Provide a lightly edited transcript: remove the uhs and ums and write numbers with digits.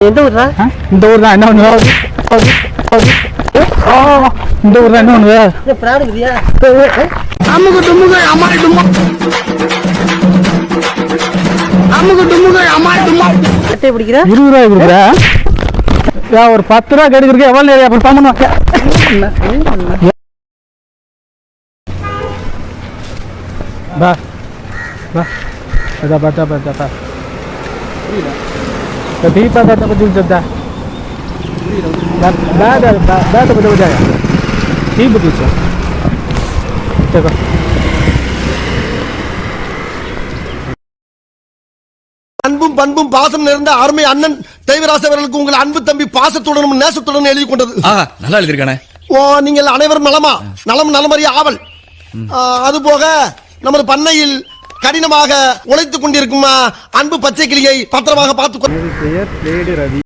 எந்த ஊர்ரா? இந்த ஊர் தான். என்ன ஒண்ணு இந்த ஊர் தான். என்ன ஒண்ணு பிராடுக்குதியா? அமுகு டுமுகு அமால் டுமா அமுகு டுமுகு அமால் டுமா. கட்டை பிடிக்கிற 20 ரூபாய் கொடுக்குற. ஒரு 10 ரூபா கெடுக்கிறதுக்கு எவ்வளவு நேரம் அப்படி பண்ணுவோம். பா பா ada baca tapi pada dapat juga ada betul betul ya ini betul coba அன்பும் பண்பும் பாசம் நிறைந்த அருமை அண்ணன் தெய்வராச அவர்களுக்கு உங்கள் அன்பு தம்பி பாசத்துடனும் நேசத்துடனும் எழுதி கொண்டது. நல்லா எழுதிருக்கானே. ஓ, நீங்கள் அனைவரும் நலமா? நலம் நலமறிய ஆவல். அதுபோக நமது பண்ணையில் கடினமாக உழைத்துக் கொண்டிருக்கும் அன்பு பச்சை கிளியை பத்திரமாக பார்த்துக்